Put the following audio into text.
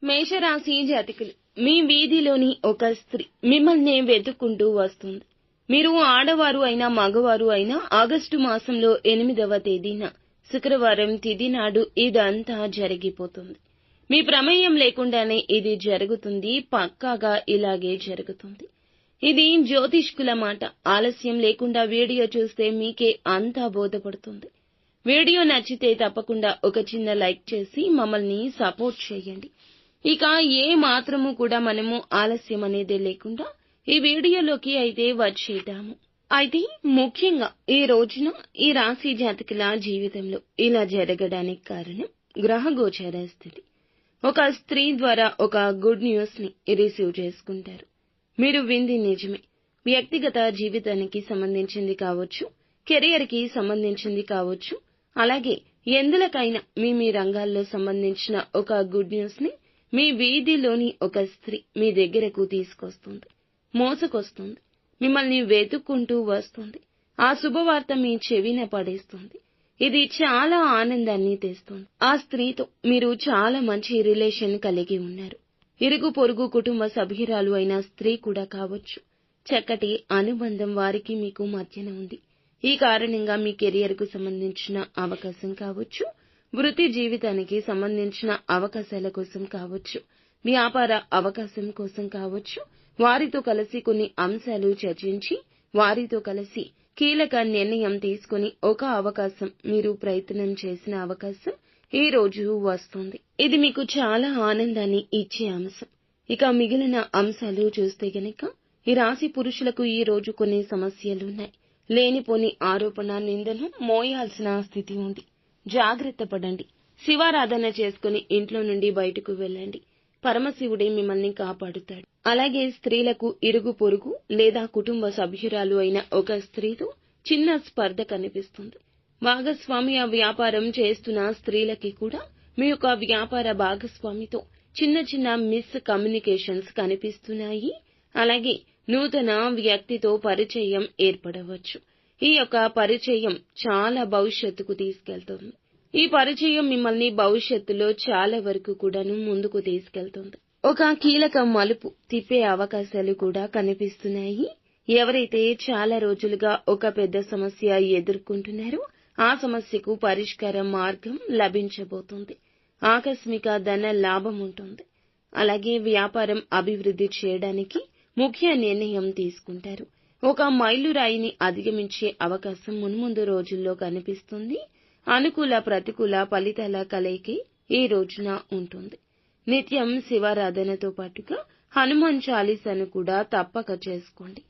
మేషరాశి జాతకులు, మీ వీధిలోని ఒక స్త్రీ మిమ్మల్ని వెతుక్కుంటూ వస్తుంది. మీరు ఆడవారు అయినా మగవారు అయినా ఆగస్టు మాసంలో 8వ తేదీన శుక్రవారం తిథి నాడు ఇదంతా జరిగిపోతుంది. మీ ప్రమేయం లేకుండానే ఇది జరుగుతుంది. పక్కాగా ఇలాగే జరుగుతుంది. ఇది జ్యోతిష్కుల మాట. ఆలస్యం లేకుండా వీడియో చూస్తే మీకే అంతా బోధపడుతుంది. వీడియో నచ్చితే తప్పకుండా ఒక చిన్న లైక్ చేసి మమ్మల్ని సపోర్ట్ చేయండి. ఇక ఏ మాత్రము కూడా మనము ఆలస్యం అనేదే లేకుండా ఈ వీడియోలోకి అయితే వచ్చేద్దాము. అయితే ముఖ్యంగా ఈ రోజున ఈ రాశి జాతకుల జీవితంలో ఇలా జరగడానికి కారణం గ్రహ గోచార స్థితి. ఒక స్త్రీ ద్వారా ఒక గుడ్ న్యూస్ ని రిసీవ్ చేసుకుంటారు. మీరు వింది నిజమే. వ్యక్తిగత జీవితానికి సంబంధించింది కావచ్చు, కెరియర్ కి సంబంధించింది కావచ్చు, అలాగే ఎందులకైనా మీ రంగాల్లో సంబంధించిన ఒక గుడ్ న్యూస్ ని మీ వీధిలోని ఒక స్త్రీ మీ దగ్గరకు తీసుకొస్తుంది, మోసుకొస్తుంది, మిమ్మల్ని వెతుక్కుంటూ వస్తుంది. ఆ శుభవార్త మీ చెవిన పడేస్తుంది. ఇది చాలా ఆనందాన్ని తెస్తుంది. ఆ స్త్రీతో మీరు చాలా మంచి రిలేషన్ కలిగి ఉన్నారు. ఇరుగు పొరుగు కుటుంబ సభ్యురాలు అయిన స్త్రీ కూడా కావచ్చు. చక్కటి అనుబంధం వారికి మీకు మధ్యన ఉంది. ఈ కారణంగా మీ కెరియర్ కు సంబంధించిన అవకాశం కావచ్చు, వృత్తి జీవితానికి సంబంధించిన అవకాశాల కోసం కావచ్చు, వ్యాపార అవకాశం కోసం కావచ్చు, వారితో కలిసి కొన్ని అంశాలు చర్చించి వారితో కలిసి కీలక నిర్ణయం తీసుకుని ఒక అవకాశం, మీరు ప్రయత్నం చేసిన అవకాశం ఈ రోజు వస్తుంది. ఇది మీకు చాలా ఆనందాన్ని ఇచ్చే అంశం. ఇక మిగిలిన అంశాలు చూస్తే గనక ఈ రాశి పురుషులకు ఈ రోజు కొన్ని సమస్యలున్నాయి. లేనిపోని ఆరోపణ నిందను మోయాల్సిన స్థితి ఉంది. జాగ్రత్త పడండి. శివారాధన చేసుకుని ఇంట్లో నుండి బయటకు వెళ్ళండి. పరమశివుడే మిమ్మల్ని కాపాడుతాడు. అలాగే స్త్రీలకు ఇరుగు పొరుగు లేదా కుటుంబ సభ్యురాలు అయిన ఒక స్త్రీతో చిన్న స్పర్ధ కనిపిస్తుంది. భాగస్వామ్య వ్యాపారం చేస్తున్న స్త్రీలకి కూడా మీ యొక్క వ్యాపార భాగస్వామితో చిన్న చిన్న మిస్ కమ్యూనికేషన్స్ కనిపిస్తున్నాయి. అలాగే నూతన వ్యక్తితో పరిచయం ఏర్పడవచ్చు. ఈ యొక్క పరిచయం చాలా భవిష్యత్తుకు తీసుకెళ్తుంది. ఈ పరిచయం మిమ్మల్ని భవిష్యత్తులో చాలా వరకు కూడాను ముందుకు తీసుకెళ్తుంది. ఒక కీలక మలుపు తిప్పే అవకాశాలు కూడా కనిపిస్తున్నాయి. ఎవరైతే చాలా రోజులుగా ఒక పెద్ద సమస్య ఎదుర్కొంటున్నారో ఆ సమస్యకు పరిష్కార మార్గం లభించబోతుంది. ఆకస్మిక ధన లాభం ఉంటుంది. అలాగే వ్యాపారం అభివృద్ధి చేయడానికి ముఖ్య నిర్ణయం తీసుకుంటారు. ఒక మైలురాయిని అధిగమించే అవకాశం మున్ముందు రోజుల్లో కనిపిస్తుంది. అనుకూల ప్రతికూల ఫలితాల కలయిక ఈ రోజున ఉంటుంది. నిత్యం శివారాధనతో పాటుగా హనుమాన్ చాలీసాను కూడా తప్పక చేసుకోండి.